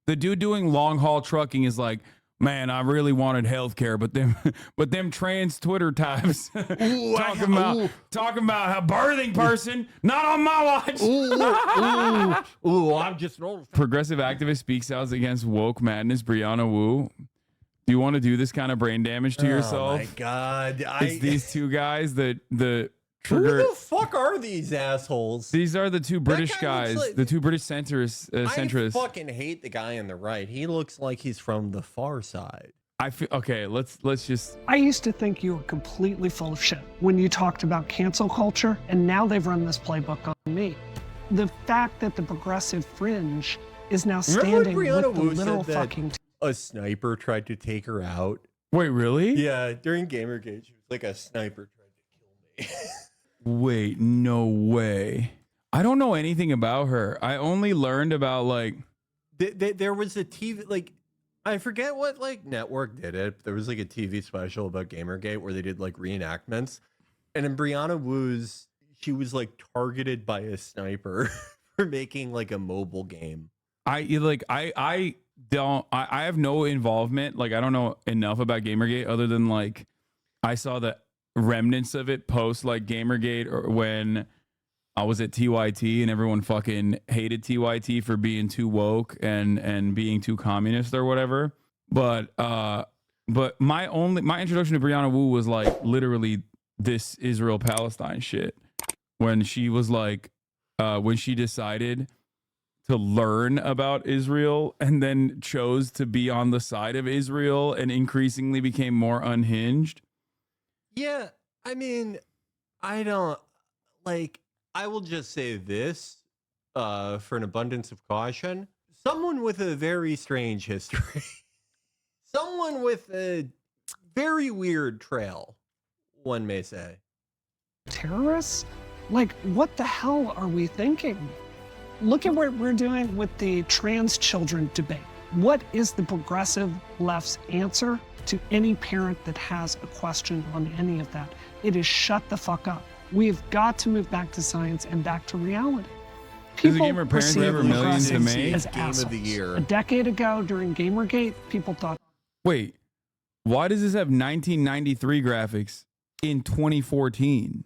The dude doing long haul trucking is like, man, I really wanted healthcare, but them trans Twitter types talking about a birthing person, not on my watch. I'm just an old Progressive activist speaks out against woke madness. Brianna Wu. Do you want to do this kind of brain damage to yourself? Oh my god! It's these two guys that the Who trigger. the fuck are these assholes? These are the two British guys, like, the two British centrists. I fucking hate the guy on the right. He looks like he's from the far side. I feel okay. Let's just. I used to think you were completely full of shit when you talked about cancel culture, and now they've run this playbook on me. The fact that the progressive fringe is now standing with the literal fucking. A sniper tried to take her out. Wait, really? Yeah, during GamerGate, she was like, a sniper tried to kill me. Wait, no way. I don't know anything about her. I only learned about like there was a TV, like, I forget what like network did it. There was like a TV special about GamerGate where they did like reenactments, and in Brianna Wu's, she was like targeted by a sniper for making like a mobile game. I have no involvement. Like, I don't know enough about GamerGate other than like I saw the remnants of it post like GamerGate, or when I was at TYT and everyone fucking hated TYT for being too woke and being too communist or whatever. But my introduction to Brianna Wu was like literally this Israel-Palestine shit, when she was like when she decided to learn about Israel and then chose to be on the side of Israel and increasingly became more unhinged. Yeah, I mean, I don't like. I will just say this for an abundance of caution. Someone with a very strange history. Someone with a very weird trail, one may say. Terrorists? Like, what the hell are we thinking? Look at what we're doing with the trans children debate. What is the progressive left's answer to any parent that has a question on any of that? It is shut the fuck up. We've got to move back to science and back to reality. Is a gamer parent ever millions to make? As Game of the year. A decade ago during GamerGate, people thought. Wait, why does this have 1993 graphics in 2014?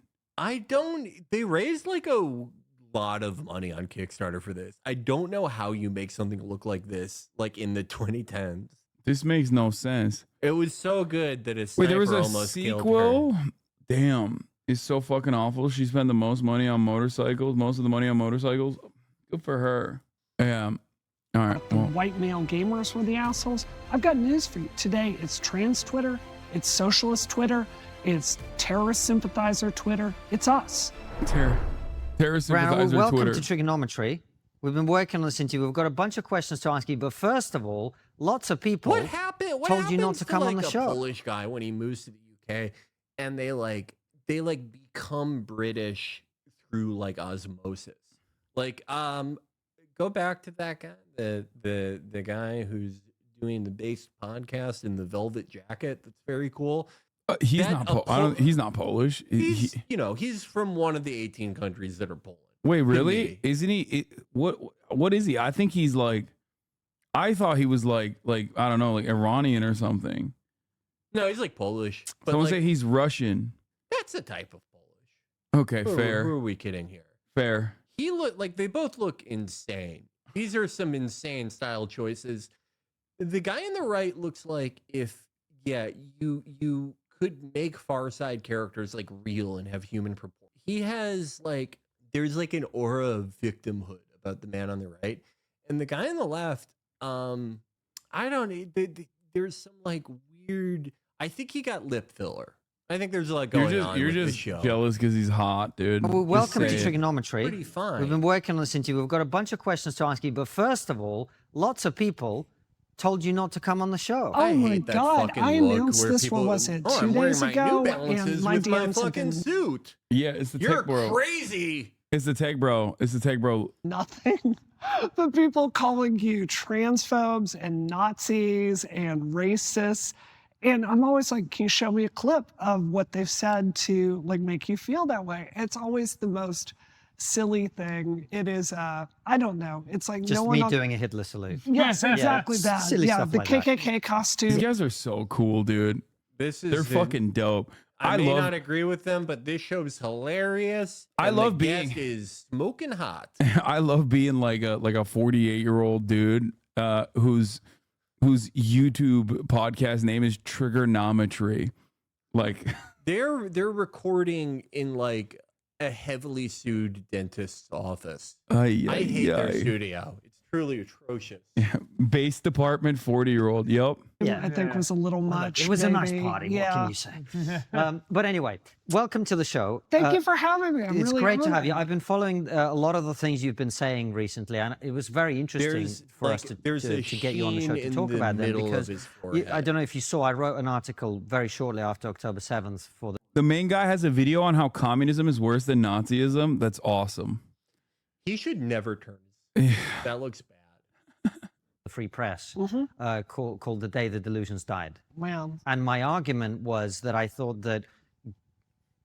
They raised like a lot of money on Kickstarter for this. I don't know how you make something look like this, like in the 2010s. This makes no sense. It was so good that it's wait. There was a sequel. Damn, it's so fucking awful. She spent the most money on motorcycles. Most of the money on motorcycles. Good for her. Yeah. All right. The white male gamers were the assholes. I've got news for you. Today, it's trans Twitter. It's socialist Twitter. It's terrorist sympathizer Twitter. It's us. Terrorist sympathizer welcome Twitter. to Trigonometry. We've been working on this interview. We've got a bunch of questions to ask you, but first of all, lots of people told you not to come on the show. A Polish guy when he moves to the UK, and they become British through like osmosis. Like, go back to that guy, the guy who's doing the based podcast in the velvet jacket. That's very cool. He's not Polish. He's from one of the 18 countries that are Poland. Wait, really? Isn't he? What is he? I think he's like. I thought he was like I don't know, like Iranian or something. No, he's like Polish. But someone say he's Russian. That's a type of Polish. Okay, fair. Who are we kidding here? Fair. He look like they both look insane. These are some insane style choices. The guy on the right looks like if you could make Far Side characters like real and have human proportions. He has like there's like an aura of victimhood about the man on the right, and the guy on the left. I don't. There's some like weird. I think he got lip filler. I think there's a lot going on. You're with just the show. jealous because he's hot, dude. Well, welcome to Trigonometry. Pretty fine. We've been working on this interview. We've got a bunch of questions to ask you, but first of all, lots of people told you not to come on the show. Oh my God! I announced this. What was it? 2 days ago, and my DMs have been suit. Yeah, it's the tech bro. You're crazy. It's the tech bro. It's the tech bro. Nothing. The people calling you transphobes and Nazis and racists. And I'm always like, can you show me a clip of what they've said to like make you feel that way? It's always the most silly thing. It is, I don't know. It's like Just no one me doing a Hitler salute. Yes, exactly that. Silly Yeah, stuff the like that. KKK costume. These guys are so cool, dude. They're fucking dope. I may not agree with them, but this show is hilarious. I and love the being guest is smoking hot. I love being like a 48-year-old dude whose YouTube podcast name is Trigonometry. Like They're recording in like a heavily sued dentist's office. I hate their studio. It's truly atrocious. Base department 40-year-old. Yep. Yeah, I think was a little much. It was a nice maybe. party. Yeah. What can you say? But anyway, welcome to the show. Thank you for having me. I'm It's really great to have honored. you. I've been following a lot of the things you've been saying recently, and it was very interesting for us to get you on the show to talk about them because I don't know if you saw, I wrote an article very shortly after October 7th for The main guy has a video on how communism is worse than Nazism. That's awesome. He should never turn. That looks bad. the Free Press called The Day the Delusions Died. Wow. And my argument was that I thought that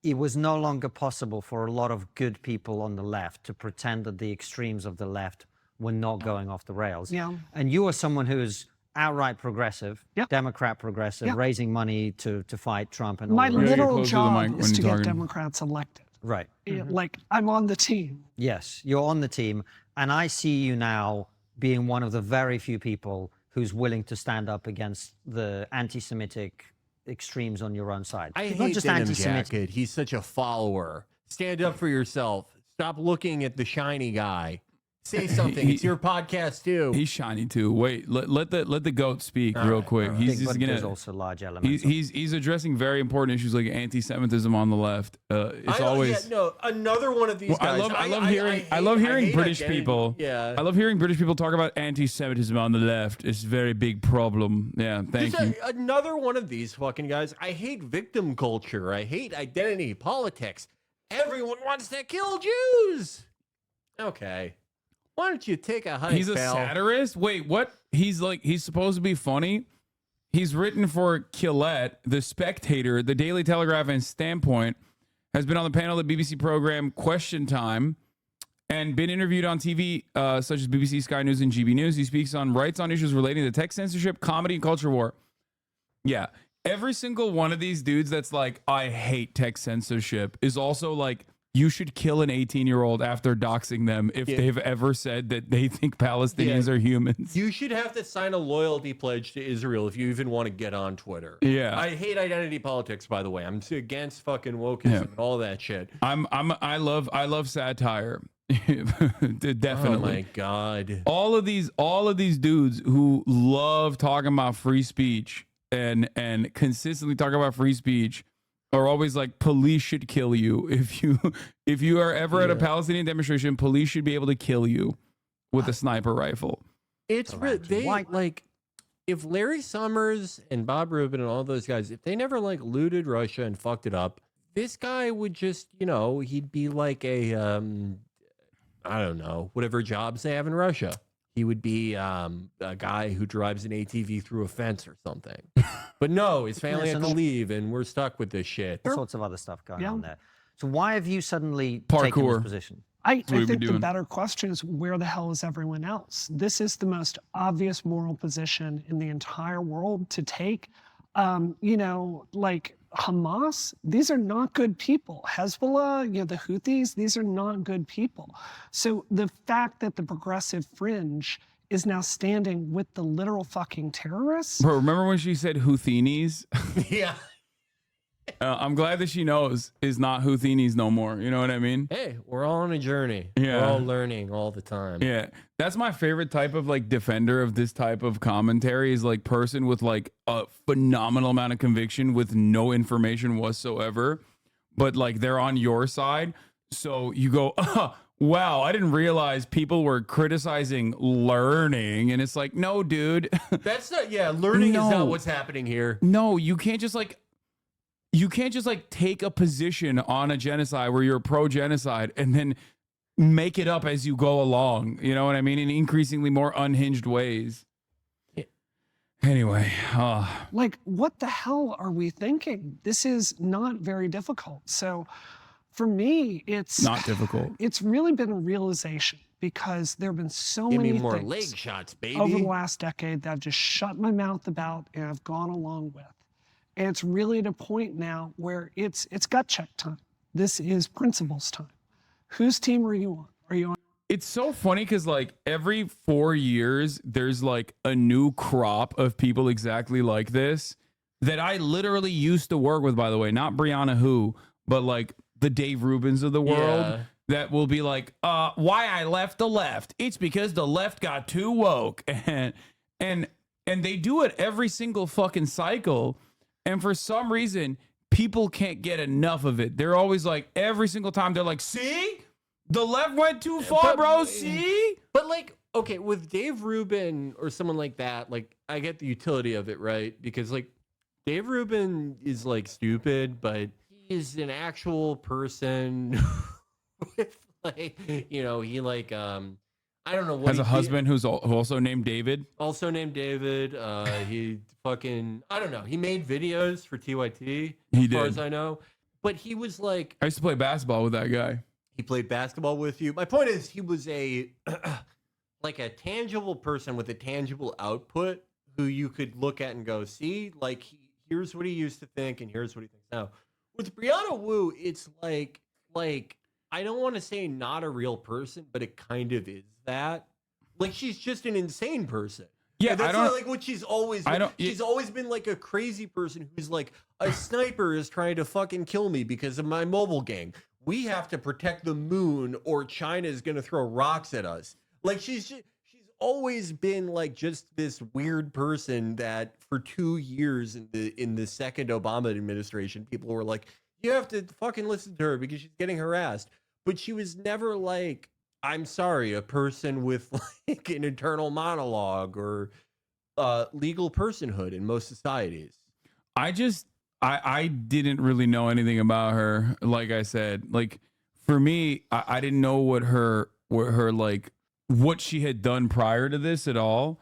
it was no longer possible for a lot of good people on the left to pretend that the extremes of the left were not going off the rails. Yeah. And you are someone who is outright progressive, Yep. Democrat progressive, Yep. raising money to fight Trump and all My the rest. literal close to the job mic when is to you're get talking. Democrats elected. Right. Like, I'm on the team. Yes, you're on the team. And I see you now being one of the very few people who's willing to stand up against the anti-Semitic extremes on your own side. I Not hate just Denim anti-Semitic. Jacket. He's such a follower. Stand up for yourself. Stop looking at the shiny guy. Say something. It's your podcast too. He's shiny too. Wait, let the goat speak real quick. He's Big, just but there's gonna. also large elements. He's addressing very important issues like anti-Semitism on the left. It's always. Another one of these guys. I love hearing British people. Yeah. I love hearing British people talk about anti-Semitism on the left. It's a very big problem. Yeah, thank you. Another one of these fucking guys. I hate victim culture. I hate identity politics. Everyone wants to kill Jews. Okay. Why don't you take a hike, He's a pal? satirist? Wait, what? He's supposed to be funny? He's written for Quillette, The Spectator, The Daily Telegraph, and Standpoint, has been on the panel of the BBC program Question Time, and been interviewed on TV such as BBC, Sky News, and GB News. He speaks on rights on issues relating to tech censorship, comedy, and culture war. Yeah. Every single one of these dudes that's like, I hate tech censorship, is also like, you should kill an 18-year-old after doxing them if they've ever said that they think Palestinians are humans. You should have to sign a loyalty pledge to Israel if you even want to get on Twitter. Yeah. I hate identity politics, by the way. I'm against fucking wokeism and all that shit. I love satire. Definitely. Oh my God. All of these dudes who love talking about free speech and consistently talk about free speech are always like, police should kill you. If you are ever at a Palestinian demonstration, police should be able to kill you with a sniper rifle. It's like, if Larry Summers and Bob Rubin and all those guys, if they never like looted Russia and fucked it up, this guy would just, he'd be like a, I don't know, whatever jobs they have in Russia. He would be a guy who drives an ATV through a fence or something. But no, his family had to leave, and we're stuck with this shit. All sorts of other stuff going on there. So why have you suddenly taken this Parkour. position? I think the better question is, where the hell is everyone else? This is the most obvious moral position in the entire world to take. Like Hamas, these are not good people. Hezbollah, the Houthis, these are not good people. So the fact that the progressive fringe is now standing with the literal fucking terrorists. Bro, remember when she said Houthinis? Yeah. I'm glad that she knows is not Houthinis no more. You know what I mean? Hey, we're all on a journey. Yeah. We're all learning all the time. Yeah. That's my favorite type of like defender of this type of commentary is like person with like a phenomenal amount of conviction with no information whatsoever, but like they're on your side. So you go, wow, I didn't realize people were criticizing learning. And it's like, no, dude. That's not, learning is not what's happening here. No, you can't just like take a position on a genocide where you're pro-genocide and then make it up as you go along. You know what I mean? In increasingly more unhinged ways. Anyway. Like, what the hell are we thinking? This is not very difficult. So For me, it's not difficult. It's really been a realization because there have been so Give many me more things leg shots, baby. over the last decade that I've just shut my mouth about and I've gone along with. And it's really at a point now where it's gut check time. This is principles time. Whose team are you on? Are you on? It's so funny because like every 4 years, there's like a new crop of people exactly like this that I literally used to work with, by the way, not Brianna Wu, but like the Dave Rubins of the world that will be like, why I left the left. It's because the left got too woke. And they do it every single fucking cycle. And for some reason, people can't get enough of it. They're always like, every single time they're like, see? The left went too far, bro. See? But like, okay, with Dave Rubin or someone like that, like I get the utility of it, right? Because like Dave Rubin is like stupid, but he is an actual person with like, you know, he like I don't know what has a husband who's also named David. Also named David. He fucking I don't know. He made videos for TYT He as did. far as I know. But he was like I used to play basketball with that guy. He played basketball with you. My point is he was a like a tangible person with a tangible output who you could look at and go, see, like here's what he used to think and here's what he thinks now. With Brianna Wu, it's like I don't want to say not a real person, but it kind of is that. Like she's just an insane person. Yeah, that's I don't like what she's always been. She's always been like a crazy person who's like a sniper is trying to fucking kill me because of my mobile gang. We have to protect the moon or China is going to throw rocks at us. Like she's always been like just this weird person that for 2 years in the second Obama administration, people were like, you have to fucking listen to her because she's getting harassed. But she was never like, I'm sorry, a person with like an internal monologue or legal personhood in most societies. I didn't really know anything about her. Like I said, like for me, I didn't know what she had done prior to this at all.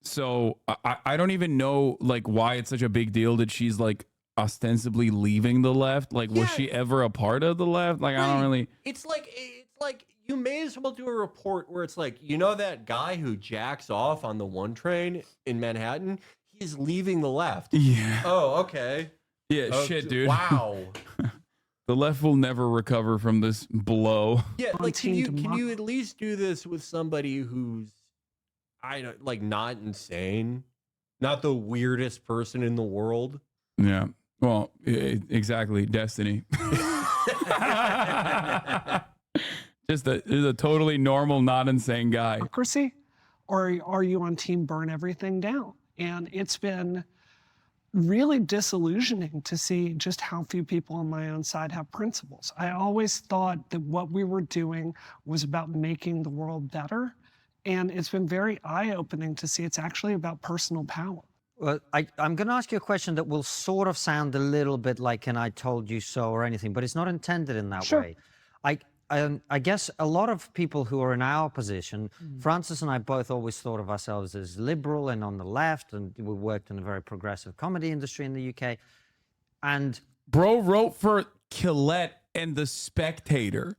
So I don't even know like why it's such a big deal that she's like ostensibly leaving the left. Like, was she ever a part of the left? Like, right. I don't really. It's like you may as well do a report where it's like, you know, that guy who jacks off on the 1 train in Manhattan, he's leaving the left. Yeah. Oh, okay. Yeah, shit, dude. Wow. The left will never recover from this blow. Yeah, like can you at least do this with somebody who's not insane, not the weirdest person in the world? Yeah. Well, exactly. Destiny. Just a totally normal, not insane guy. Democracy, or are you on team burn everything down? And it's been really disillusioning to see just how few people on my own side have principles. I always thought that what we were doing was about making the world better. And it's been very eye-opening to see it's actually about personal power. Well, I'm going to ask you a question that will sort of sound a little bit like an I told you so or anything, but it's not intended in that way. I guess a lot of people who are in our position, Francis and I both always thought of ourselves as liberal and on the left, and we worked in a very progressive comedy industry in the UK. And bro wrote for Colette and The Spectator.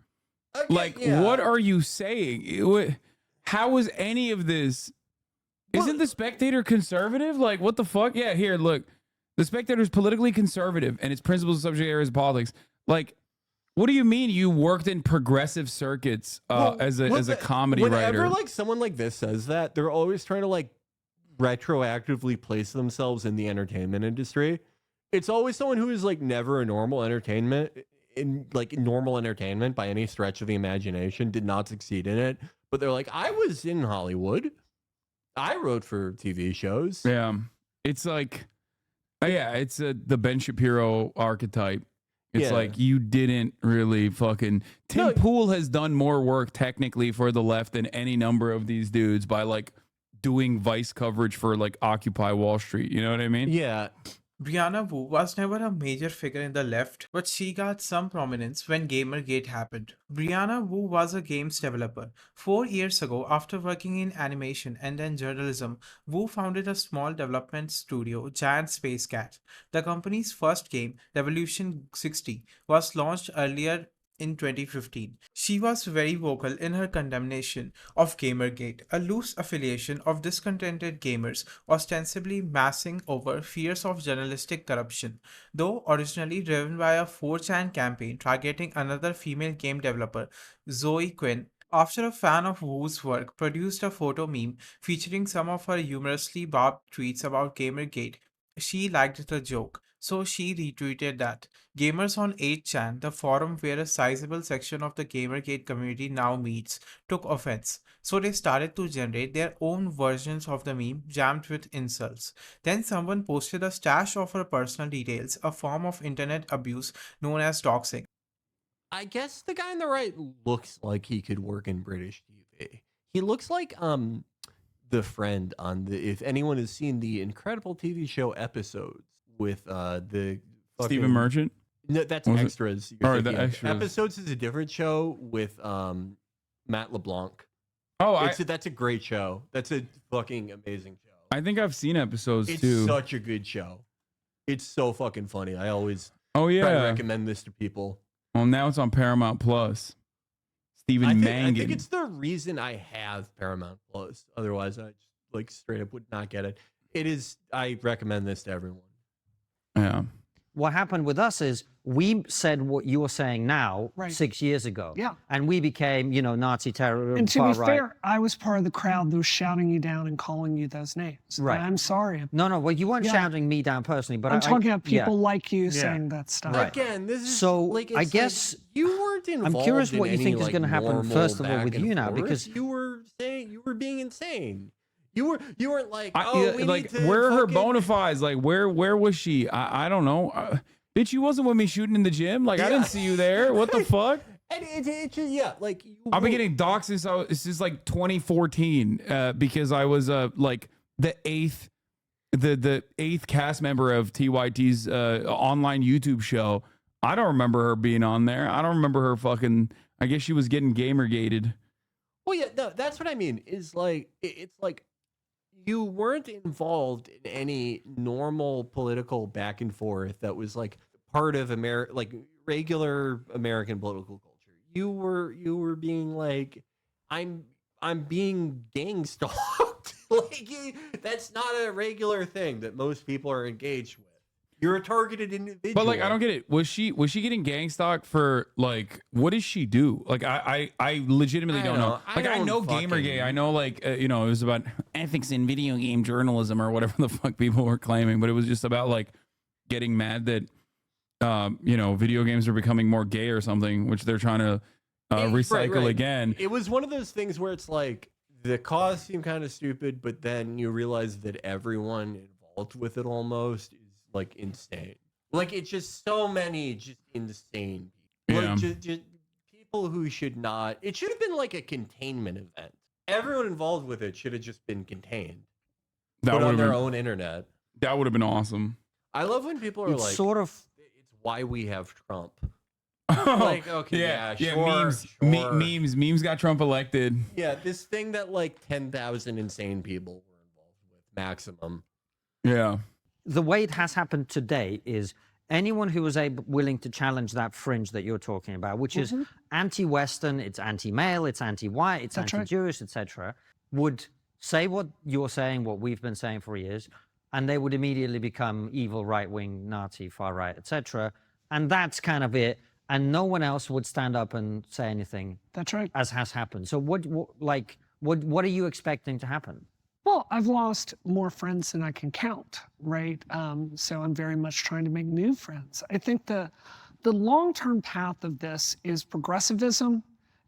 Okay, what are you saying? How is any of this? Isn't The Spectator conservative? Like, what the fuck? Yeah, here, look. The Spectator is politically conservative and its principles and subject areas of politics. Like, what do you mean you worked in progressive circuits as a comedy writer? Whenever like someone like this says that, they're always trying to like retroactively place themselves in the entertainment industry. It's always someone who is like never a normal entertainment by any stretch of the imagination, did not succeed in it. But they're like, I was in Hollywood. I wrote for TV shows. Yeah. It's like, it's the Ben Shapiro archetype. It's like you didn't really fucking... Tim Pool has done more work technically for the left than any number of these dudes by like doing Vice coverage for like Occupy Wall Street. You know what I mean? Yeah. Brianna Wu was never a major figure in the left, but she got some prominence when GamerGate happened. Brianna Wu was a games developer. 4 years ago, after working in animation and then journalism, Wu founded a small development studio, Giant Space Cat. The company's first game, Revolution 60, was launched earlier in 2015. She was very vocal in her condemnation of GamerGate, a loose affiliation of discontented gamers ostensibly massing over fears of journalistic corruption. Though originally driven by a 4chan campaign targeting another female game developer, Zoe Quinn, after a fan of Wu's work produced a photo meme featuring some of her humorously barbed tweets about GamerGate, she liked the joke, so she retweeted that. Gamers on 8chan, the forum where a sizable section of the GamerGate community now meets, took offense, so they started to generate their own versions of the meme jammed with insults. Then someone posted a stash of her personal details, a form of internet abuse known as doxing. I guess the guy on the right looks like he could work in British TV. He looks like the friend on the, if anyone has seen the incredible TV show Episodes with the Stephen Merchant. No, that's Extras. Or the Extras. Episodes is a different show with Matt LeBlanc. Oh, that's a great show. That's a fucking amazing show. I think I've seen Episodes it's too. It's such a good show. It's so fucking funny. I always try to recommend this to people. Well, now it's on Paramount Plus. Stephen Mangan. I think it's the reason I have Paramount Plus. Otherwise, I just like straight up would not get it. It is. I recommend this to everyone. Yeah. What happened with us is we said what you're saying now 6 years ago. Yeah. And we became, Nazi terror. And to be fair, I was part of the crowd that was shouting you down and calling you those names. Right. I'm sorry. No, well, you weren't shouting me down personally, but I'm talking about people like you saying that stuff. Right. Again, this is so like, I guess you weren't involved. I'm curious in what you any, think is going to happen first of all with you now, because you were saying you were being insane. You weren't like, where are her bona fides? Like, where was she? I don't know. Bitch, you wasn't with me shooting in the gym. Like, I didn't see you there. What the fuck? And it's like I've been getting doxxed since like 2014 because I was like the eighth cast member of TYT's online YouTube show. I don't remember her being on there. I don't remember her fucking. I guess she was getting gamergated. Well, yeah, no, that's what I mean. Is like it's like you weren't involved in any normal political back and forth that was like part of regular American political culture. You were being like, I'm being gang stalked. Like that's not a regular thing that most people are engaged with. You're a targeted individual. But like, I don't get it. Was she getting gang stalked for like, what does she do? Like, I legitimately don't know. Like, I know Gamergate. I know like, it was about ethics in video game journalism or whatever the fuck people were claiming. But it was just about like getting mad that, video games are becoming more gay or something, which they're trying to recycle again. It was one of those things where it's like the cause seemed kind of stupid, but then you realize that everyone involved with it almost is like insane. Like it's just so many just insane people. Yeah. Like just people who should not. It should have been like a containment event. Everyone involved with it should have just been contained. Put on their own internet. That would have been awesome. I love when people are like, sort of. It's why we have Trump. Like, okay, sure, memes got Trump elected. Yeah, this thing that like 10,000 insane people were involved with, maximum. Yeah. The way it has happened today is anyone who was willing to challenge that fringe that you're talking about, which is anti-Western, it's anti-male, it's anti-white, it's anti-Jewish, etc., would say what you're saying, what we've been saying for years, and they would immediately become evil, right-wing, Nazi, far-right, etc. And that's kind of it. And no one else would stand up and say anything. That's right. As has happened. So what are you expecting to happen? Well, I've lost more friends than I can count, right? So I'm very much trying to make new friends. I think the long-term path of this is progressivism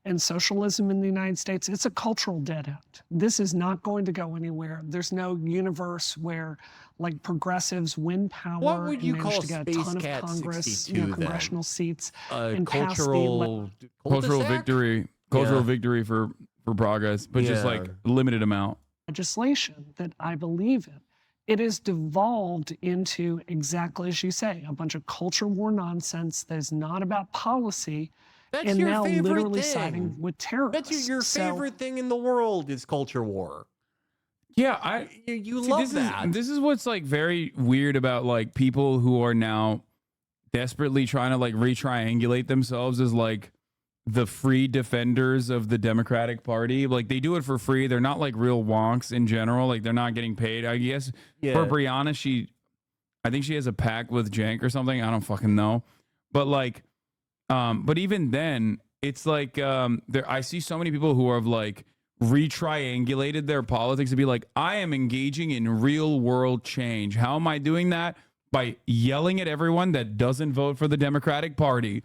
and socialism in the United States. It's a cultural dead end. This is not going to go anywhere. There's no universe where like progressives win power. What would you and call manage to get a ton of Space Cat Congress, 62 congressional seats, and cultural victory for progress, but just like limited amount. Legislation that I believe in. It is devolved into exactly as you say, a bunch of culture war nonsense that is not about policy. That's and your now favorite literally thing. siding with terrorists. That's your favorite thing in the world is culture war. Yeah, you love that. This is what's like very weird about like people who are now desperately trying to like re-triangulate themselves as like the free defenders of the Democratic Party. Like, they do it for free. They're not like real wonks in general. Like, they're not getting paid. I guess for Brianna, I think she has a pact with Jank or something. I don't fucking know. But like, but even then, it's like I see so many people who have like retriangulated their politics to be like, I am engaging in real world change. How am I doing that? By yelling at everyone that doesn't vote for the Democratic Party.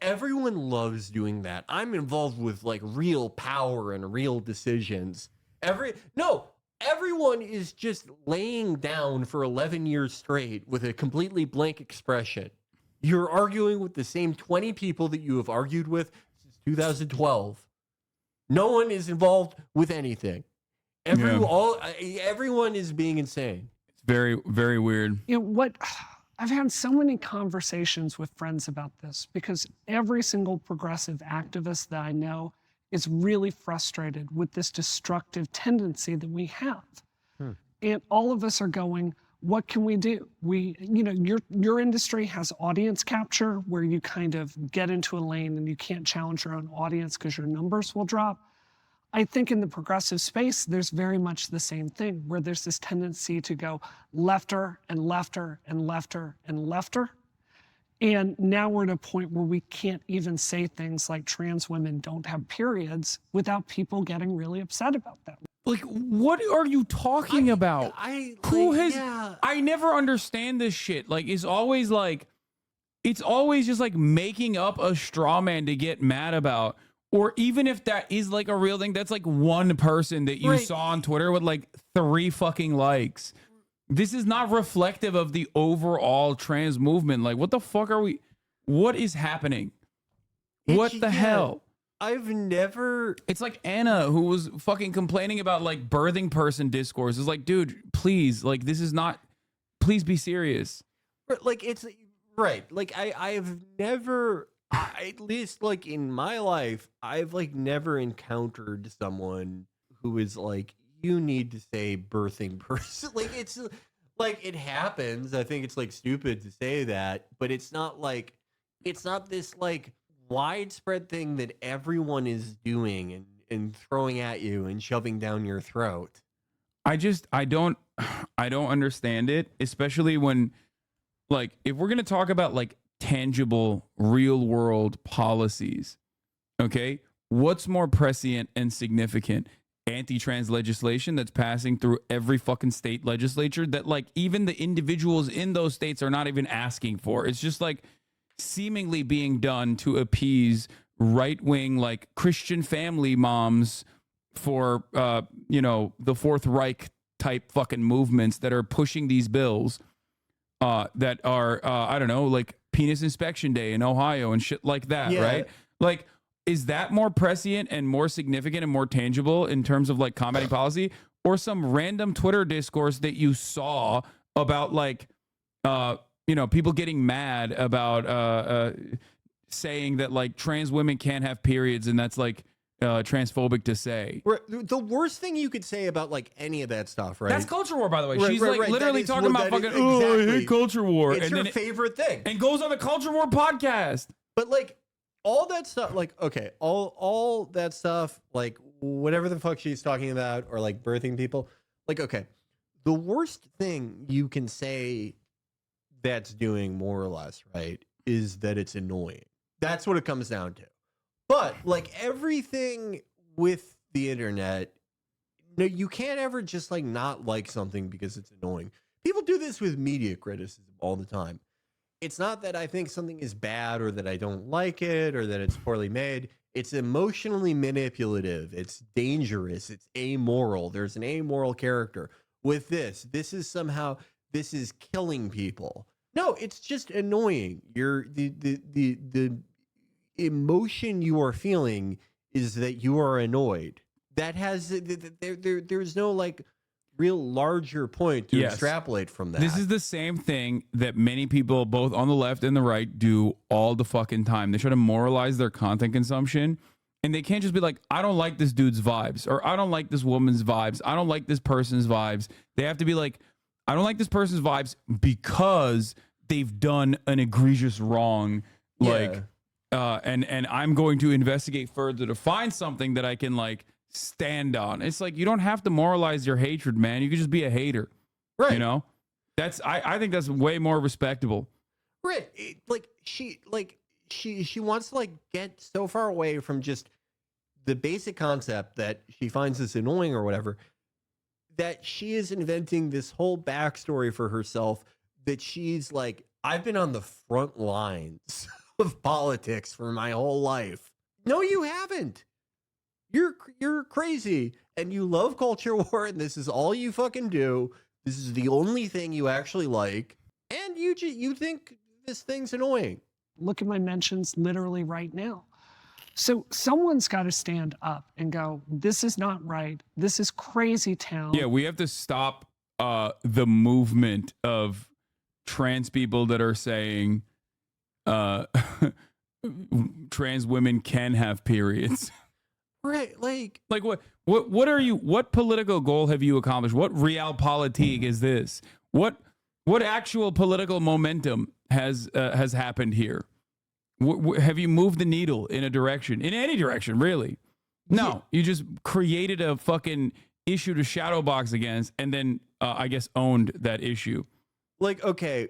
Everyone loves doing that. I'm involved with like real power and real decisions. Everyone is just laying down for 11 years straight with a completely blank expression. You're arguing with the same 20 people that you have argued with since 2012. No one is involved with anything. Everyone is being insane. Very, very weird. You know, I've had so many conversations with friends about this because every single progressive activist that I know is really frustrated with this destructive tendency that we have. And all of us are going, what can we do? Your industry has audience capture where you kind of get into a lane and you can't challenge your own audience because your numbers will drop. I think in the progressive space, there's very much the same thing where there's this tendency to go lefter and lefter and lefter and lefter. And now we're at a point where we can't even say things like trans women don't have periods without people getting really upset about that. Like, what are you talking about? I never understand this shit. Like, it's always just like making up a straw man to get mad about. Or even if that is like a real thing, that's like one person that you saw on Twitter with like 3 fucking likes. This is not reflective of the overall trans movement. Like, what the fuck what is happening? What the hell? It's like Anna who was fucking complaining about like birthing person discourse. It's like, dude, please, like, this is not, please be serious. Like, it's right. Like, I've never, at least like in my life, I've like never encountered someone who is like, you need to say birthing person. Like, it's like, it happens. I think it's like stupid to say that, but it's not this like widespread thing that everyone is doing and throwing at you and shoving down your throat. I don't understand it, especially when, like, if we're going to talk about like tangible real world policies, okay, what's more prescient and significant? Anti-trans legislation that's passing through every fucking state legislature that like even the individuals in those states are not even asking for. It's just like seemingly being done to appease right-wing like Christian family moms for the Fourth Reich type fucking movements that are pushing these bills that are I don't know, like penis inspection day in Ohio and shit like that, right? Like, is that more prescient and more significant and more tangible in terms of like combating policy, or some random Twitter discourse that you saw about like people getting mad about saying that like trans women can't have periods and that's like transphobic to say? The worst thing you could say about like any of that stuff, right? That's culture war, by the way. She's literally talking about fucking, I hate culture war. It's your favorite thing. And goes on the culture war podcast. But like all that stuff, like, okay, all that stuff, like whatever the fuck she's talking about, or like birthing people, like, okay, the worst thing you can say that's doing more or less, right, is that it's annoying. That's what it comes down to. But like everything with the internet, no, you can't ever just like not like something because it's annoying. People do this with media criticism all the time. It's not that I think something is bad or that I don't like it or that it's poorly made. It's emotionally manipulative. It's dangerous. It's amoral. There's an amoral character. With this is killing people. No, it's just annoying. The emotion you are feeling is that you are annoyed. That has there's no like real larger point to extrapolate from that. This is the same thing that many people both on the left and the right do all the fucking time. They try to moralize their content consumption, and they can't just be like, I don't like this dude's vibes, or I don't like this woman's vibes, I don't like this person's vibes. They have to be like, I don't like this person's vibes because they've done an egregious wrong, like and I'm going to investigate further to find something that I can like stand on. It's like you don't have to moralize your hatred, man. You can just be a hater, right? You know, that's I think that's way more respectable. Right? She wants to like get so far away from just the basic concept that she finds this annoying or whatever, that she is inventing this whole backstory for herself that she's like, I've been on the front lines of politics for my whole life. No, you haven't. You're crazy and you love culture war and this is all you fucking do. This is the only thing you actually like. And you think this thing's annoying. Look at my mentions literally right now. So someone's got to stand up and go, this is not right. This is crazy town. Yeah, we have to stop the movement of trans people that are saying trans women can have periods. Right, like what political goal have you accomplished? What realpolitik is this? What actual political momentum has happened here? Have you moved the needle in a direction, in any direction, really? No, you just created a fucking issue to shadowbox against, and then I guess owned that issue. Like, okay,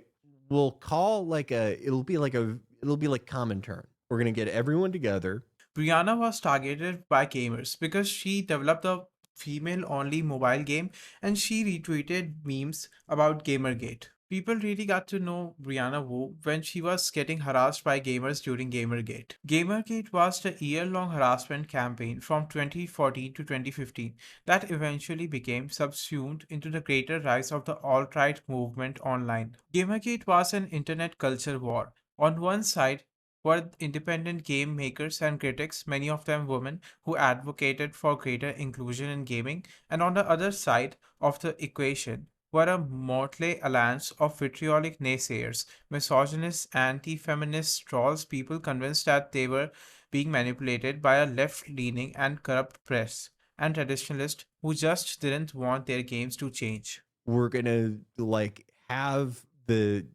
we'll call it'll be like common turn. We're gonna get everyone together. Brianna was targeted by gamers because she developed a female-only mobile game and she retweeted memes about GamerGate. People really got to know Brianna Wu when she was getting harassed by gamers during GamerGate. GamerGate was a year-long harassment campaign from 2014 to 2015 that eventually became subsumed into the greater rise of the alt-right movement online. GamerGate was an internet culture war. On one side were independent game makers and critics, many of them women, who advocated for greater inclusion in gaming, and on the other side of the equation were a motley alliance of vitriolic naysayers, misogynists, anti-feminist trolls, people convinced that they were being manipulated by a left-leaning and corrupt press, and traditionalists who just didn't want their games to change. We're gonna have the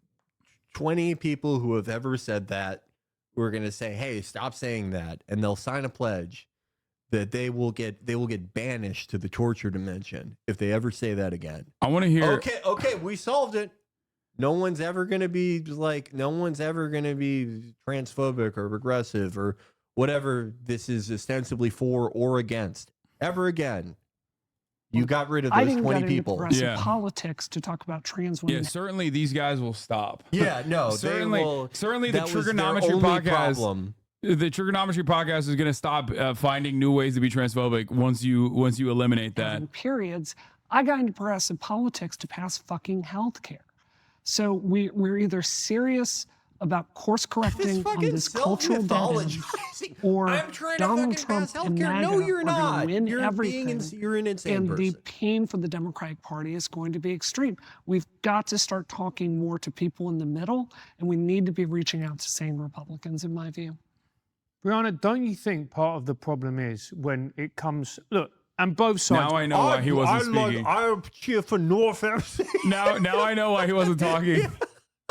20 people who have ever said that. We're gonna say, hey, stop saying that, and they'll sign a pledge that they will get banished to the torture dimension if they ever say that again. I want to hear. Okay, we solved it. No one's ever gonna be transphobic or regressive or whatever this is ostensibly for or against ever again. You got rid of those 20 people. Yeah. Politics to talk about trans women. Yeah, certainly these guys will stop. Yeah, no, certainly the Trigonometry podcast. The Trigonometry podcast is going to stop finding new ways to be transphobic once you eliminate that. In periods, I got into progressive politics to pass fucking healthcare. So we're either serious about course correcting on this cultural dead or Donald Trump and MAGA are going to win everything. You're an insane and person. the pain for the Democratic Party is going to be extreme. We've got to start talking more to people in the middle, and we need to be reaching out to sane Republicans, in my view. Brianna, don't you think part of the problem is when it comes, look, and both sides. Now I know why he wasn't speaking. I cheer for North FC. Now I know why he wasn't talking.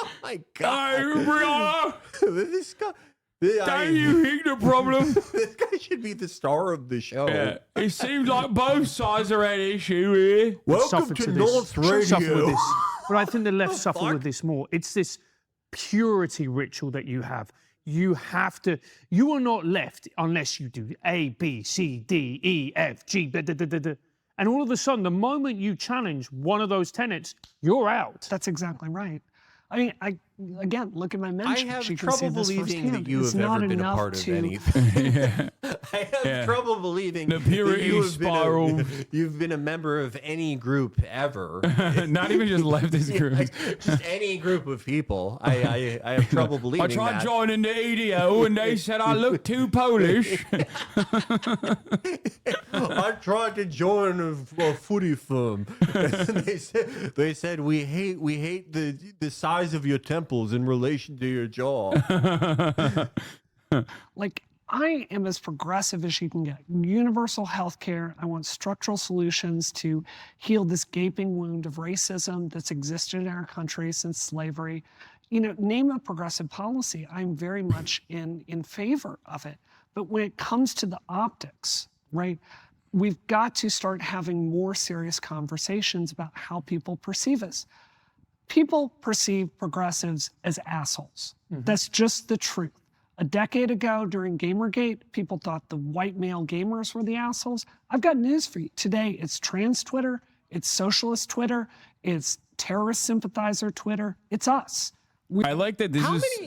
Oh my God. Brianna! This guy. Don't you think the problem? This guy should be the star of the show. Yeah. It seems like both sides are at issue here. Welcome to North Radio. But I think the left suffer with this more. It's this purity ritual that you have. You are not left unless you do A, B, C, D, E, F, G, and all of a sudden, the moment you challenge one of those tenets, you're out. That's exactly right. I mean, again, look at my mentions. I have trouble believing that you have ever been a part of anything. I have trouble believing the purity spiral. You've been a member of any group ever. Not even just leftist groups. Just any group of people. I have trouble believing that. I tried joining the EDO and they said I look too Polish. I tried to join a footy firm. They said we hate the size of your temples in relation to your jaw. Like, I am as progressive as you can get. Universal health care. I want structural solutions to heal this gaping wound of racism that's existed in our country since slavery. name a progressive policy. I'm very much in favor of it. But when it comes to the optics, right, we've got to start having more serious conversations about how people perceive us. People perceive progressives as assholes. That's just the truth. A decade ago during GamerGate, people thought the white male gamers were the assholes. I've got news for you. Today, it's trans Twitter, it's socialist Twitter, it's terrorist sympathizer Twitter. It's us. I like that this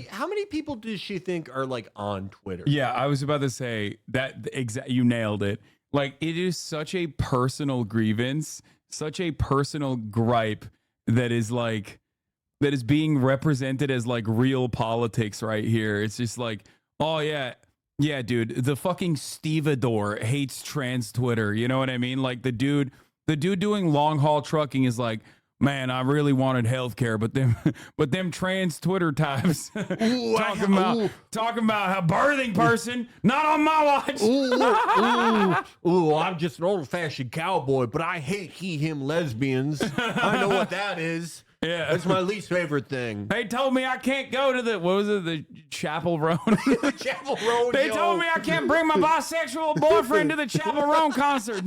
how many people does she think are like on Twitter? Yeah, I was about to say that you nailed it. Like, it is such a personal grievance, such a personal gripe that is being represented as like real politics right here. It's just like, oh yeah, dude, the fucking stevedore hates trans Twitter. You know what I mean? Like the dude doing long haul trucking is like, man, I really wanted healthcare, but them trans Twitter types talking about a birthing person, not on my watch. Ooh, I'm just an old-fashioned cowboy, but I hate he/him lesbians. I know what that is. Yeah, it's my least favorite thing. They told me I can't go to the Chapel Roan. The Chapel Roan. They told me I can't bring my bisexual boyfriend to the Chapel Roan concert.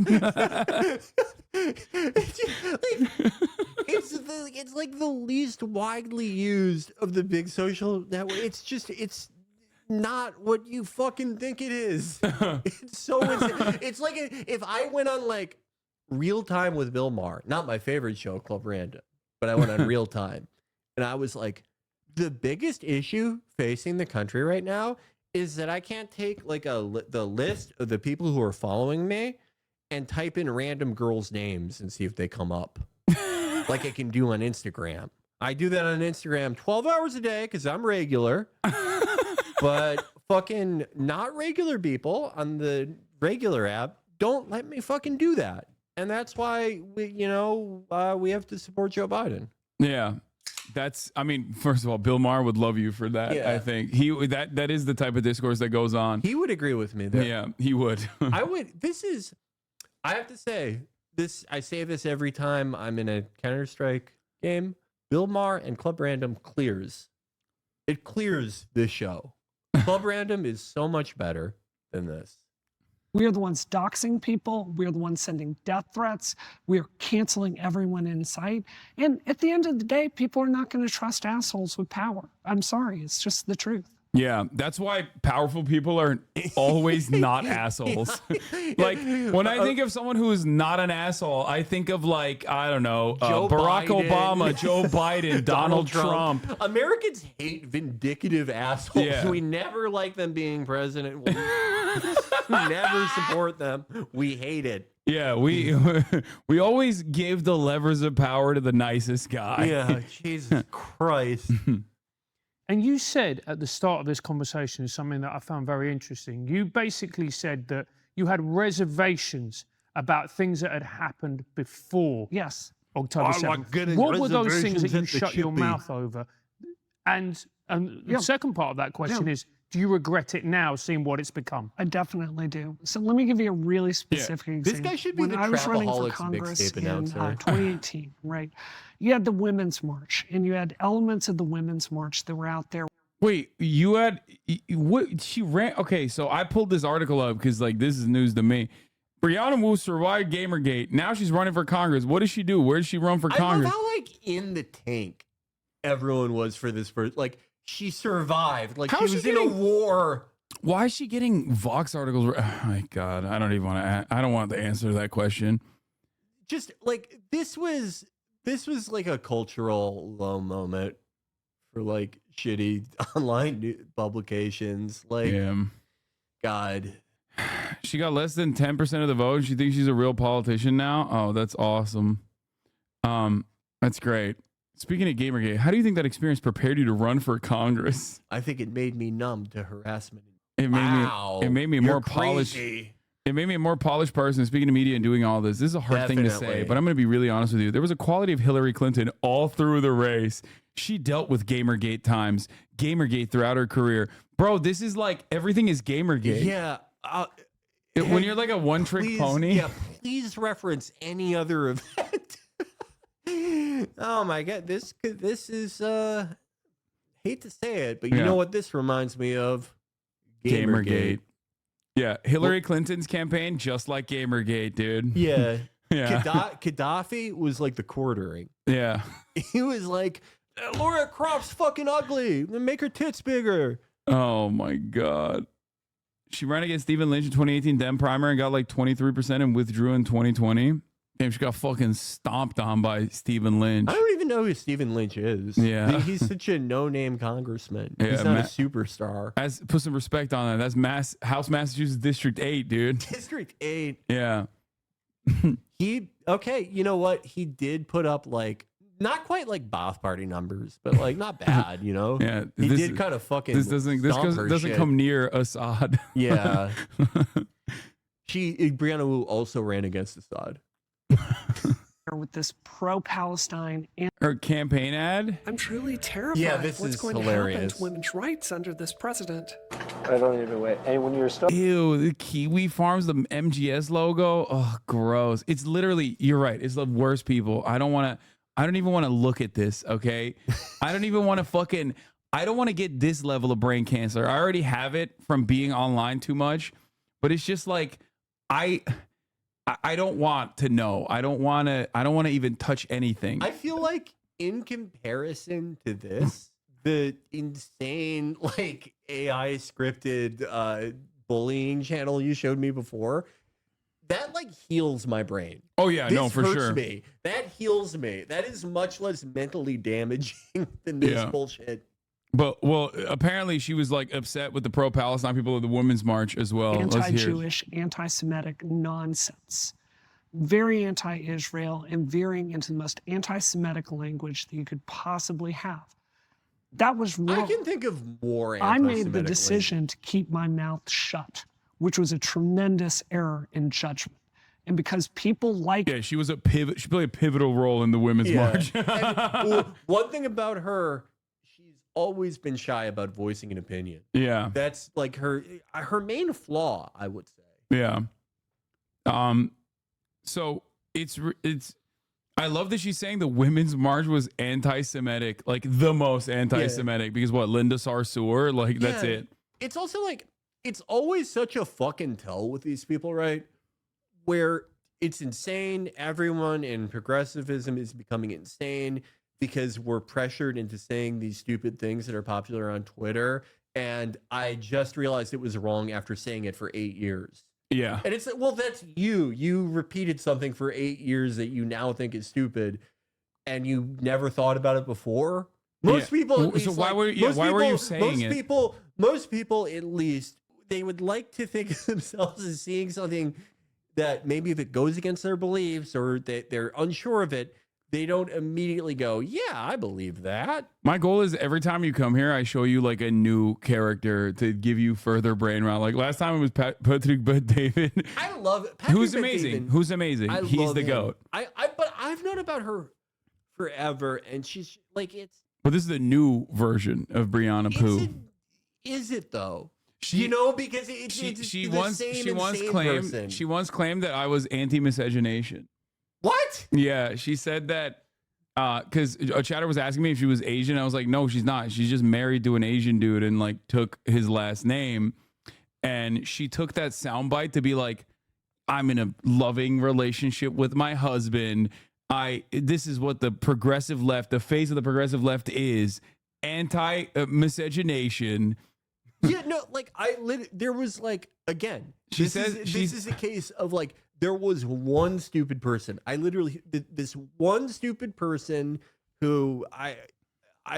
It's like the least widely used of the big social network. It's not what you fucking think it is. It's so insane. It's like if I went on like Real Time with Bill Maher, not my favorite show, Club Random, but I went on Real Time, and I was like, the biggest issue facing the country right now is that I can't take like the list of the people who are following me and type in random girls' names and see if they come up. Like I can do on Instagram. I do that on Instagram 12 hours a day because I'm regular. But fucking not regular people on the regular app don't let me fucking do that. And that's why we have to support Joe Biden. Yeah. First of all, Bill Maher would love you for that. Yeah. I think that is the type of discourse that goes on. He would agree with me there. Yeah, he would. I have to say this. I say this every time I'm in a Counter-Strike game. Bill Maher and Club Random clears this show. Club Random is so much better than this. We are the ones doxing people. We are the ones sending death threats. We are canceling everyone in sight. And at the end of the day, people are not going to trust assholes with power. I'm sorry. It's just the truth. Yeah, that's why powerful people are always not assholes. Like, when I think of someone who is not an asshole, I think of like, I don't know, Barack Obama, Joe Biden, Donald Trump. Americans hate vindictive assholes. Yeah. We never like them being president. We never support them. We hate it. Yeah, we always give the levers of power to the nicest guy. Yeah, Jesus Christ. And you said at the start of this conversation something that I found very interesting. You basically said that you had reservations about things that had happened before. Yes. October 7th. What were those things that you shut your mouth over? And the second part of that question is, do you regret it now, seeing what it's become? I definitely do. So let me give you a really specific example. This guy should be the Trapaholics mixtape announcer. 2018, right? You had the Women's March, and you had elements of the Women's March that were out there. Wait, you had what? She ran. Okay, so I pulled this article up because like this is news to me. Brianna Wu survived GamerGate. Now she's running for Congress. What does she do? Where does she run for Congress? I love how like in the tank everyone was for this first. Like she survived. Like she was in a war. Why is she getting Vox articles? Oh my God, I don't even want to. I don't want the answer to that question. Just like this was like a cultural low moment for like shitty online publications. Like, God. She got less than 10% of the vote. She thinks she's a real politician now. Oh, that's awesome. That's great. Speaking of GamerGate, how do you think that experience prepared you to run for Congress? I think it made me numb to harassment. It made me more polished. It made me a more polished person speaking to media and doing all this. This is a hard thing to say, but I'm going to be really honest with you. There was a quality of Hillary Clinton all through the race. She dealt with GamerGate times, GamerGate throughout her career. Bro, this is like everything is GamerGate. Yeah. When you're like a one-trick pony. Yeah, please reference any other event. Oh my God, this is hate to say it, but you know what this reminds me of? Gamergate. Yeah, Hillary Clinton's campaign, just like Gamergate, dude. Yeah. Yeah. Gaddafi was like the quartering. Yeah. He was like, Laura Croft's fucking ugly. Make her tits bigger. Oh my God. She ran against Stephen Lynch in 2018 Dem primary and got like 23% and withdrew in 2020. Damn, she got fucking stomped on by Stephen Lynch. I don't even know who Stephen Lynch is. Yeah. He's such a no-name congressman. He's not a superstar. Put some respect on that. That's House Massachusetts District 8, dude. District 8. Yeah. Okay, you know what? He did put up like, not quite like Bath Party numbers, but like not bad, you know? Yeah. He did kind of fucking This doesn't come near Assad. Yeah. Brianna Wu also ran against Assad. With this pro-Palestine and her campaign ad. I'm truly terrified. Yeah, this what's is going hilarious. to happen to women's rights under this president. I don't even wait. And when you're stuck, Ew, the Kiwi Farms, the MGS logo. Oh, gross. It's literally, you're right. It's the worst people. I don't even want to look at this, okay? I don't even want to I don't want to get this level of brain cancer. I already have it from being online too much, but it's just like, I don't want to know. I don't want to even touch anything. I feel like in comparison to this, the insane like AI scripted bullying channel you showed me before, that like heals my brain. Oh yeah, this no, for hurts sure. Me. That heals me. That is much less mentally damaging than this bullshit. But apparently she was like upset with the pro-Palestine people of the Women's March as well. anti-Jewish, anti-Semitic nonsense. Very anti-Israel and veering into the most anti-Semitic language that you could possibly have. That was wrong. I can think of more I anti-Semitic made the decision to keep my mouth shut, which was a tremendous error in judgment. And because people like... Yeah, she was a pivot. She played a pivotal role in the Women's March. And, one thing about her, always been shy about voicing an opinion. Yeah. That's like her main flaw, I would say. Yeah. So it's I love that she's saying the Women's March was anti-Semitic, like the most anti-Semitic, because what, Linda Sarsour, like that's it. It's also like, it's always such a fucking tell with these people, right? Where it's insane. Everyone in progressivism is becoming insane because we're pressured into saying these stupid things that are popular on Twitter. And I just realized it was wrong after saying it for 8 years. Yeah. And it's like, well, that's you. You repeated something for 8 years that you now think is stupid and you never thought about it before. Most people, at least, so why were you saying it? Most people, at least, they would like to think of themselves as seeing something that maybe if it goes against their beliefs or that they're unsure of it, they don't immediately go, yeah, I believe that. My goal is every time you come here, I show you like a new character to give you further brain rot. Like last time it was Patrick Bet-David. I love it. Who's amazing. Who's amazing. He's the GOAT. But I've known about her forever, and she's like, it's. But this is the new version of Brianna Wu. Is it though? She once claimed that I was anti-miscegenation. What? Yeah, she said that because a chatter was asking me if she was Asian. I was like, no, she's not. She's just married to an Asian dude and like took his last name. And she took that soundbite to be like, I'm in a loving relationship with my husband. This is what the progressive left, the face of the progressive left is, anti-miscegenation. Yeah, no, like there was like, again, this is a case of like, there was one stupid person. This one stupid person who I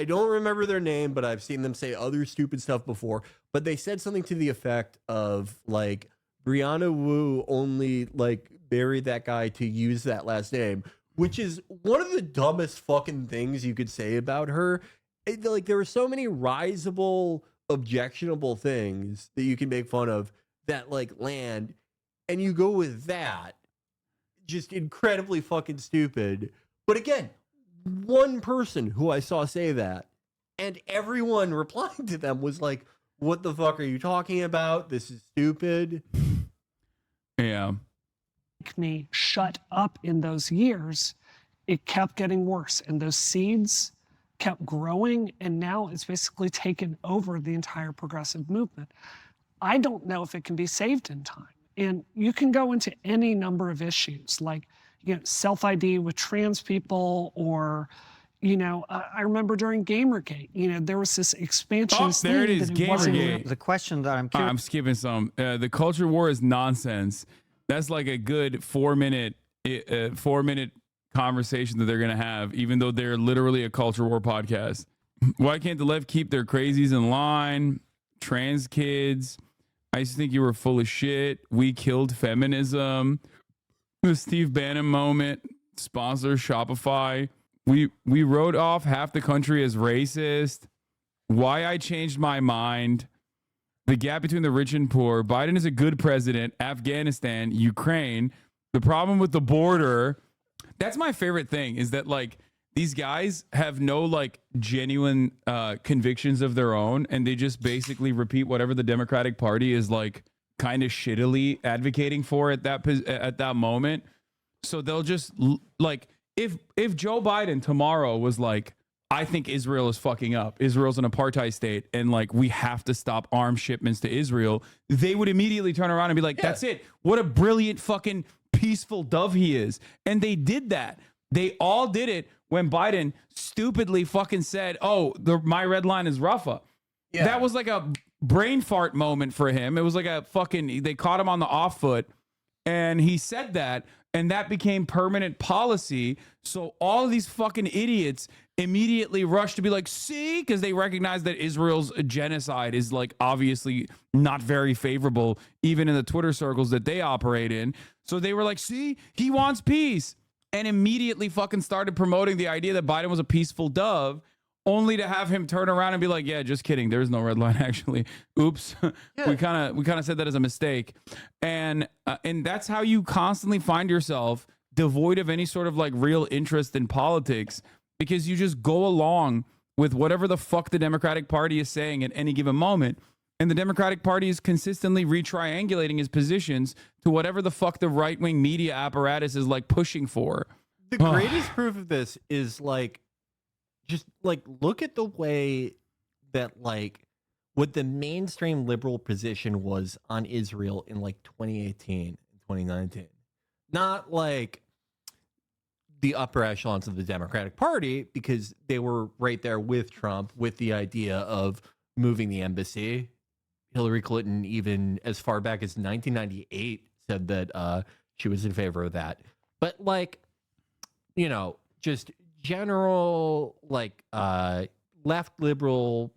don't remember their name, but I've seen them say other stupid stuff before. But they said something to the effect of like, Brianna Wu only like married that guy to use that last name, which is one of the dumbest fucking things you could say about her. Like there were so many risible, objectionable things that you can make fun of that like land. And you go with that, just incredibly fucking stupid. But again, one person who I saw say that, and everyone replying to them was like, what the fuck are you talking about? This is stupid. Yeah. Me shut up in those years, it kept getting worse. And those seeds kept growing, and now it's basically taken over the entire progressive movement. I don't know if it can be saved in time. And you can go into any number of issues, like self-ID with trans people, or I remember during GamerGate, there was this expansion. Oh, there it is, GamerGate. The question that I'm curious. I'm skipping some. The culture war is nonsense. That's like a good 4-minute conversation that they're gonna have, even though they're literally a culture war podcast. Why can't the left keep their crazies in line? Trans kids. I used to think you were full of shit. We killed feminism. The Steve Bannon moment. Sponsor Shopify. We wrote off half the country as racist. Why I changed my mind. The gap between the rich and poor. Biden is a good president. Afghanistan, Ukraine. The problem with the border. That's my favorite thing, is that like these guys have no like genuine convictions of their own, and they just basically repeat whatever the Democratic Party is like kind of shittily advocating for at that moment. So they'll just like, if Joe Biden tomorrow was like, I think Israel is fucking up, Israel's an apartheid state, and like we have to stop arms shipments to Israel, they would immediately turn around and be like, that's it. What a brilliant fucking peaceful dove he is. And they did that. They all did it when Biden stupidly fucking said, my red line is Rafah. Yeah. That was like a brain fart moment for him. It was like a fucking, they caught him on the off foot, and he said that, and that became permanent policy. So all of these fucking idiots immediately rushed to be like, see, because they recognize that Israel's genocide is like obviously not very favorable, even in the Twitter circles that they operate in. So they were like, see, he wants peace. And immediately fucking started promoting the idea that Biden was a peaceful dove, only to have him turn around and be like, yeah, just kidding. There's no red line, actually. Oops. Yeah. We kind of said that as a mistake. And that's how you constantly find yourself devoid of any sort of like real interest in politics, because you just go along with whatever the fuck the Democratic Party is saying at any given moment. And the Democratic Party is consistently retriangulating his positions to whatever the fuck the right-wing media apparatus is like pushing for. The greatest proof of this is like, just like, look at the way that like what the mainstream liberal position was on Israel in like 2018 and 2019. Not like the upper echelons of the Democratic Party, because they were right there with Trump with the idea of moving the embassy. Hillary Clinton, even as far back as 1998, said that she was in favor of that. But like, just general like left liberal,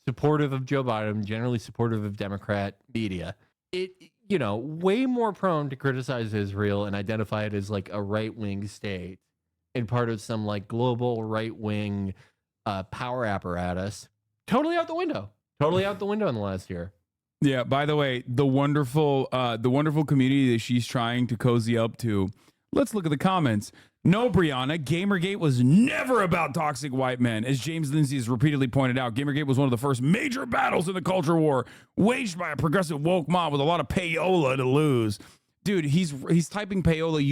supportive of Joe Biden, generally supportive of Democrat media, it way more prone to criticize Israel and identify it as like a right-wing state and part of some like global right-wing power apparatus. Totally out the window in the last year. Yeah, by the way, the wonderful community that she's trying to cozy up to. Let's look at the comments. No, Brianna, Gamergate was never about toxic white men. As James Lindsay has repeatedly pointed out, Gamergate was one of the first major battles in the culture war, waged by a progressive woke mob with a lot of payola to lose. Dude, he's typing payola.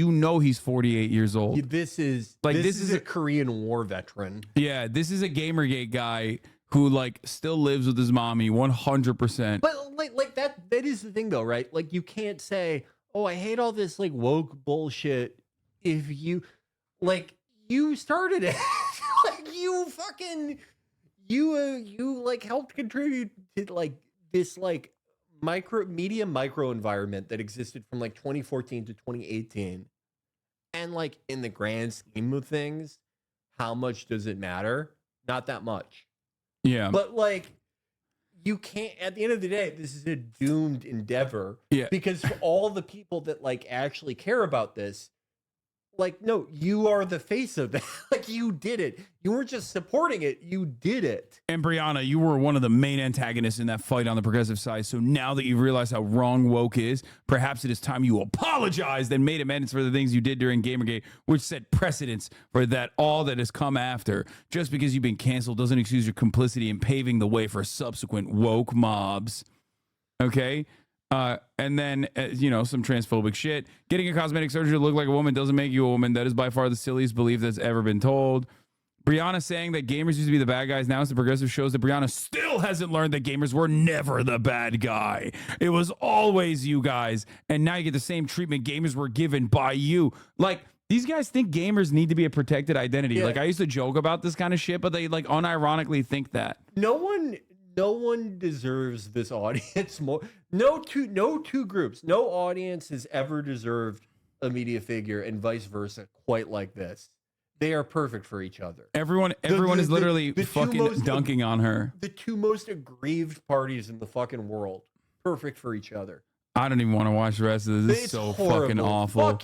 He's 48 years old. This is a Korean War veteran. Yeah, this is a Gamergate guy who like still lives with his mommy 100%. But like that is the thing though, right? Like you can't say, "Oh, I hate all this like woke bullshit," if you started it. Like you like helped contribute to like this like micro environment that existed from like 2014 to 2018. And like in the grand scheme of things, how much does it matter? Not that much. Yeah. But like you can't, at the end of the day, this is a doomed endeavor. Yeah. Because for all the people that like actually care about this, like, no, you are the face of that. Like you did it. You weren't just supporting it. You did it. And Brianna, you were one of the main antagonists in that fight on the progressive side. So now that you've realized how wrong woke is, perhaps it is time you apologized and made amends for the things you did during Gamergate, which set precedents for that all that has come after. Just because you've been canceled doesn't excuse your complicity in paving the way for subsequent woke mobs. Okay? And then, some transphobic shit. Getting a cosmetic surgery to look like a woman doesn't make you a woman. That is by far the silliest belief that's ever been told. Brianna saying that gamers used to be the bad guys. Now it's the progressive shows that Brianna still hasn't learned that gamers were never the bad guy. It was always you guys. And now you get the same treatment gamers were given by you. Like, these guys think gamers need to be a protected identity. Yeah. Like, I used to joke about this kind of shit, but they like unironically think that. No one deserves this audience more. No two groups. No audience has ever deserved a media figure and vice versa quite like this. They are perfect for each other. Everyone is literally fucking dunking on her. The two most aggrieved parties in the fucking world. Perfect for each other. I don't even want to watch the rest of this. This is so fucking awful.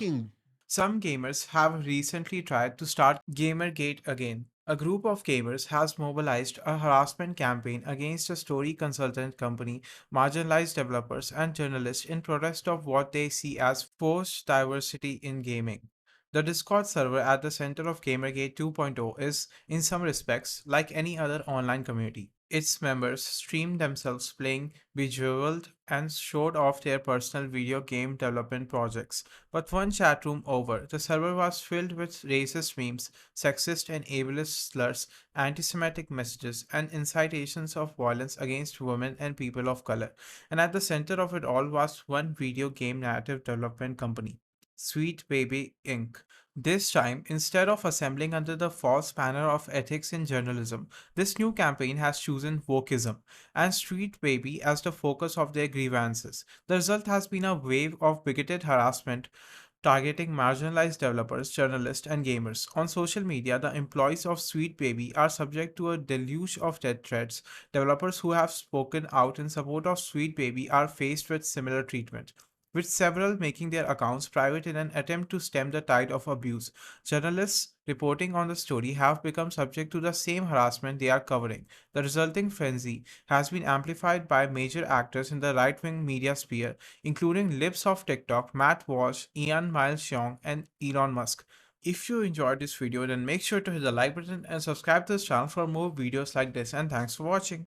Some gamers have recently tried to start GamerGate again. A group of gamers has mobilized a harassment campaign against a story consultant company, marginalized developers, and journalists in protest of what they see as forced diversity in gaming. The Discord server at the center of GamerGate 2.0 is, in some respects, like any other online community. Its members streamed themselves playing Bejeweled and showed off their personal video game development projects. But one chatroom over, the server was filled with racist memes, sexist and ableist slurs, anti-Semitic messages, and incitations of violence against women and people of color. And at the center of it all was one video game narrative development company, Sweet Baby Inc. This time, instead of assembling under the false banner of ethics in journalism, this new campaign has chosen wokeism and Street Baby as the focus of their grievances. The result has been a wave of bigoted harassment targeting marginalized developers, journalists, and gamers. On social media, the employees of Sweet Baby are subject to a deluge of death threats. Developers who have spoken out in support of Sweet Baby are faced with similar treatment, with several making their accounts private in an attempt to stem the tide of abuse. Journalists reporting on the story have become subject to the same harassment they are covering. The resulting frenzy has been amplified by major actors in the right-wing media sphere, including Lips of TikTok, Matt Walsh, Ian Miles Cheong, and Elon Musk. If you enjoyed this video, then make sure to hit the like button and subscribe to this channel for more videos like this, and thanks for watching.